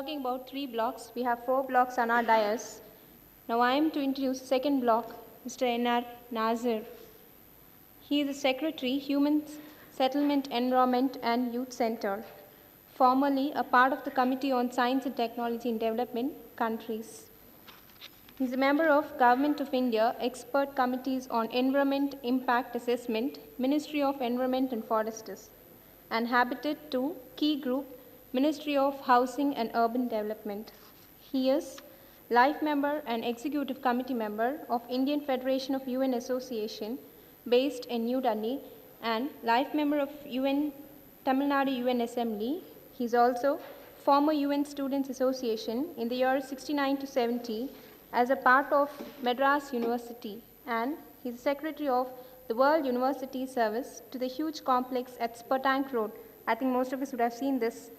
talking about 3 blocks. We have 4 blocks on our dais. Now I am to introduce the second block, Mr. N.R. Nazir. He is the Secretary, Human Settlement, Environment and Youth Center, formerly a part of the Committee on Science and Technology in Development Countries. He is a member of Government of India Expert Committees on Environment Impact Assessment, Ministry of Environment and Forests, and Habitat 2 Key Group, Ministry of Housing and Urban Development. He is Life Member and Executive Committee Member of Indian Federation of UN Association based in New Delhi and Life Member of Tamil Nadu UN Assembly. He is also former UN Students Association in the years 69 to 70 as a part of Madras University, and he is Secretary of the World University Service to the huge complex at Spurtank Road. I think most of us would have seen this.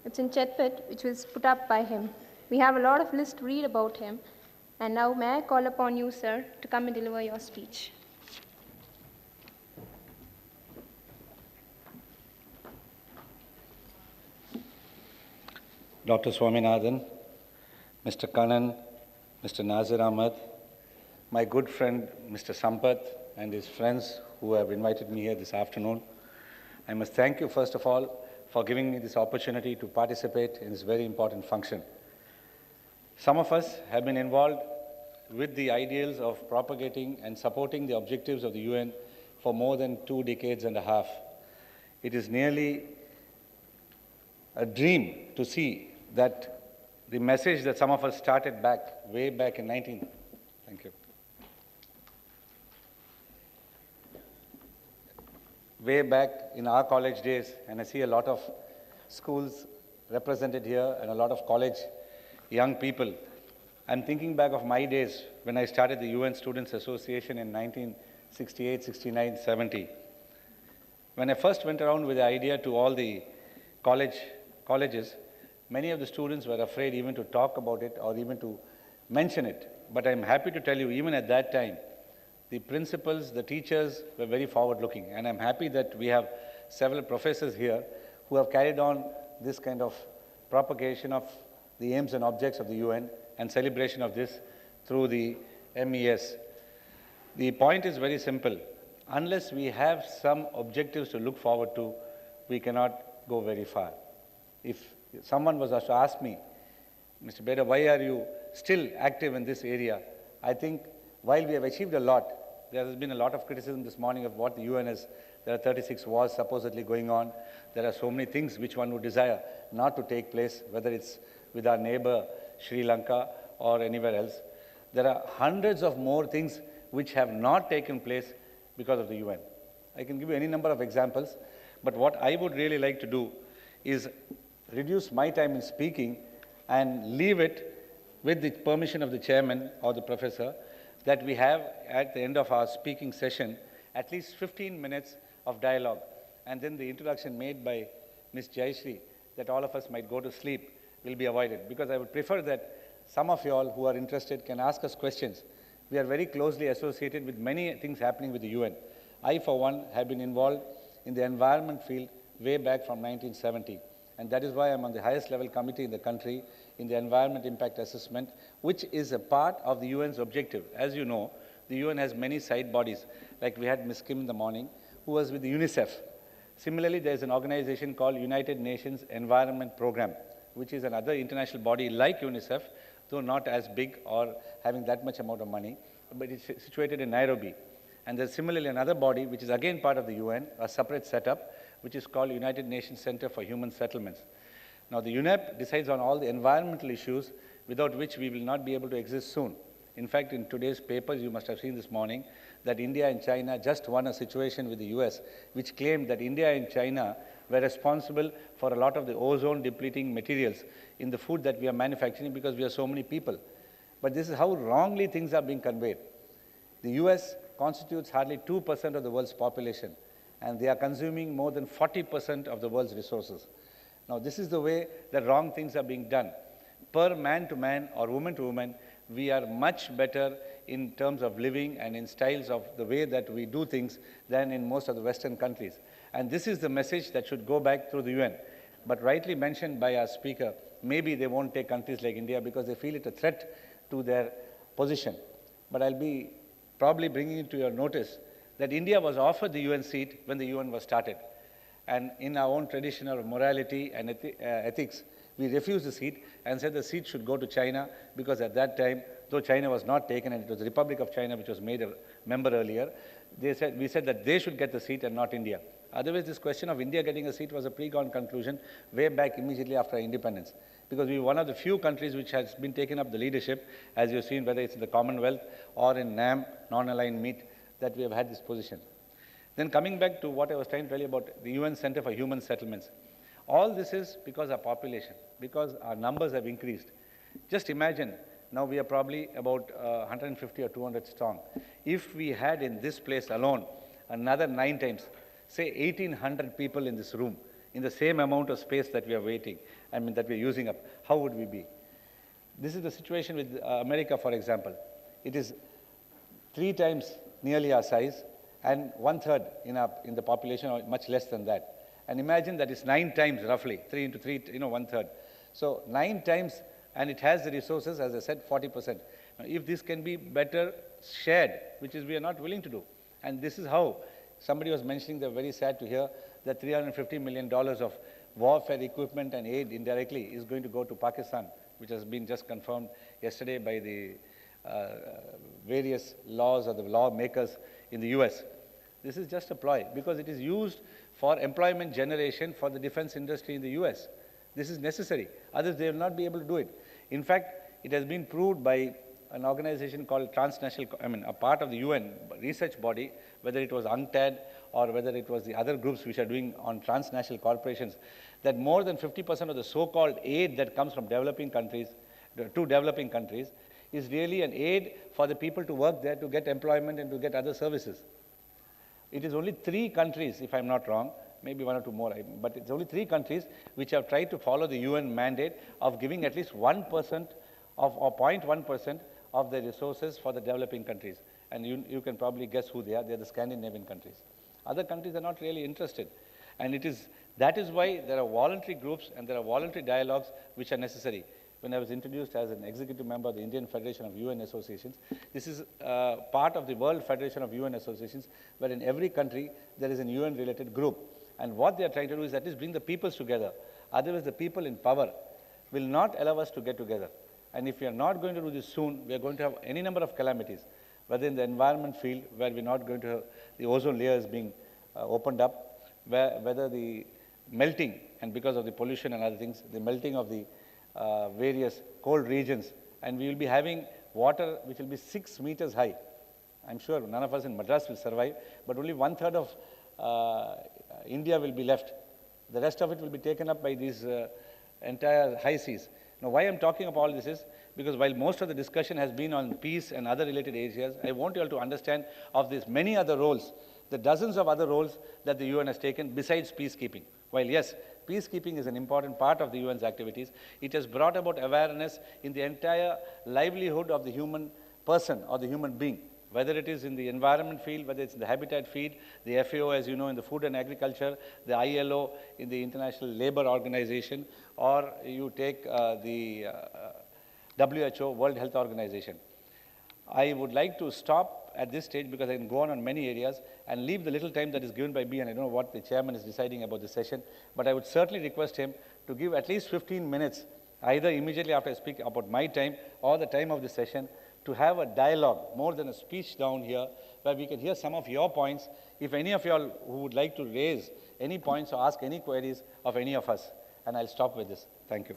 It's in Chetpit, which was put up by him. We have a lot of lists to read about him. And now may I call upon you, sir, to come and deliver your speech. Dr. Swaminathan, Mr. Kannan, Mr. Nazir Ahmed, my good friend Mr. Sampath and his friends who have invited me here this afternoon. I must thank you first of all for giving me this opportunity to participate in this very important function. Some of us have been involved with the ideals of propagating and supporting the objectives of the UN for more than 2 decades and a half. It is nearly a dream to see that the message that some of us started way back in way back in our college days, and I see a lot of schools represented here and a lot of college young people. I'm thinking back of my days when I started the UN Students Association in 1968, 69, 70. When I first went around with the idea to all the colleges, many of the students were afraid even to talk about it or even to mention it. But I'm happy to tell you, even at that time, the principals, the teachers were very forward-looking. And I'm happy that we have several professors here who have carried on this kind of propagation of the aims and objects of the UN and celebration of this through the MES. The point is very simple. Unless we have some objectives to look forward to, we cannot go very far. If someone was to ask me, Mr. Beda, why are you still active in this area? I think while we have achieved a lot, there has been a lot of criticism this morning of what the UN is. There are 36 wars supposedly going on. There are so many things which one would desire not to take place, whether it's with our neighbor Sri Lanka or anywhere else. There are hundreds of more things which have not taken place because of the UN. I can give you any number of examples, but what I would really like to do is reduce my time in speaking and leave it with the permission of the chairman or the professor that we have at the end of our speaking session at least 15 minutes of dialogue, and then the introduction made by Ms. Jayashree that all of us might go to sleep will be avoided, because I would prefer that some of you all who are interested can ask us questions. We are very closely associated with many things happening with the UN. I, for one, have been involved in the environment field way back from 1970. And that is why I'm on the highest level committee in the country in the Environment Impact Assessment, which is a part of the UN's objective. As you know, the UN has many side bodies, like we had Ms. Kim in the morning, who was with the UNICEF. Similarly, there is an organization called United Nations Environment Program, which is another international body like UNICEF, though not as big or having that much amount of money, but it's situated in Nairobi. And there's similarly another body, which is again part of the UN, a separate setup, which is called United Nations Center for Human Settlements. Now, the UNEP decides on all the environmental issues without which we will not be able to exist soon. In fact, in today's papers, you must have seen this morning that India and China just won a situation with the US, which claimed that India and China were responsible for a lot of the ozone depleting materials in the food that we are manufacturing because we are so many people. But this is how wrongly things are being conveyed. The US constitutes hardly 2% of the world's population, and they are consuming more than 40% of the world's resources. Now, this is the way that wrong things are being done. Per man to man or woman to woman, we are much better in terms of living and in styles of the way that we do things than in most of the Western countries. And this is the message that should go back through the UN. But rightly mentioned by our speaker, maybe they won't take countries like India because they feel it a threat to their position. But I'll be probably bringing it to your notice that India was offered the UN seat when the UN was started. And in our own tradition of morality and ethics, we refused the seat and said the seat should go to China because at that time, though China was not taken and it was the Republic of China which was made a member earlier, we said that they should get the seat and not India. Otherwise, this question of India getting a seat was a pre-gone conclusion way back immediately after our independence. Because we were one of the few countries which has been taken up the leadership, as you've seen, whether it's in the Commonwealth or in NAM, non-aligned meet, that we have had this position. Then coming back to what I was trying to tell you about the UN Center for Human Settlements. All this is because our population, because our numbers have increased. Just imagine, now we are probably about 150 or 200 strong. If we had in this place alone another 9 times, say 1,800 people in this room, in the same amount of space that we are that we are using up, how would we be? This is the situation with America, for example. It is 3 times nearly our size, and 1/3 in the population, or much less than that. And imagine that it's 9 times roughly, 3 into 3, 1/3. So 9 times, and it has the resources, as I said, 40%. Now, if this can be better shared, which is we are not willing to do, and this is how somebody was mentioning, they're very sad to hear that $350 million of warfare equipment and aid indirectly is going to go to Pakistan, which has been just confirmed yesterday by the various laws or the lawmakers in the US. This is just a ploy because it is used for employment generation for the defense industry in the US. This is necessary. Others, they will not be able to do it. In fact, it has been proved by an organization called transnational, a part of the UN research body, whether it was UNCTAD or whether it was the other groups which are doing on transnational corporations, that more than 50% of the so-called aid that comes from developing countries to developing countries is really an aid for the people to work there, to get employment and to get other services. It is only 3 countries, if I'm not wrong, maybe 1 or 2 more, but it's only 3 countries which have tried to follow the UN mandate of giving at least 1% or 0.1% of the resources for the developing countries. And you can probably guess who they are. They're the Scandinavian countries. Other countries are not really interested. And that is why there are voluntary groups and there are voluntary dialogues which are necessary. When I was introduced as an executive member of the Indian Federation of UN Associations, this is part of the World Federation of UN Associations, where in every country there is an UN-related group. And what they are trying to do is at least bring the peoples together. Otherwise, the people in power will not allow us to get together. And if we are not going to do this soon, we are going to have any number of calamities, whether in the environment field, where we're not going to have the ozone layers being opened up, whether the melting, and because of the pollution and other things, the melting of the various cold regions, and we will be having water which will be 6 meters high. I'm sure none of us in Madras will survive, but only 1/3 of India will be left. The rest of it will be taken up by these entire high seas. Now, why I'm talking about all this is because while most of the discussion has been on peace and other related areas, I want you all to understand of these many other roles, the dozens of other roles that the UN has taken besides peacekeeping. While yes, peacekeeping is an important part of the UN's activities, it has brought about awareness in the entire livelihood of the human person or the human being, whether it is in the environment field, whether it's in the habitat field, the FAO, as you know, in the food and agriculture, the ILO in the International Labour Organization, or you take the WHO, World Health Organization. I would like to stop at this stage because I can go on many areas and leave the little time that is given by me, and I don't know what the chairman is deciding about the session, but I would certainly request him to give at least 15 minutes, either immediately after I speak about my time or the time of the session, to have a dialogue, more than a speech down here, where we can hear some of your points, if any of you all who would like to raise any points or ask any queries of any of us. And I'll stop with this. Thank you.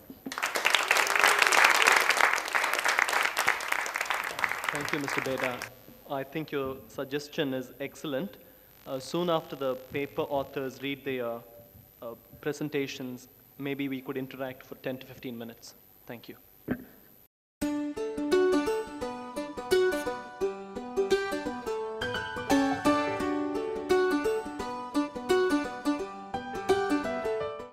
Thank you, Mr. Beda. I think your suggestion is excellent. Soon after the paper authors read their presentations, maybe we could interact for 10 to 15 minutes. Thank you.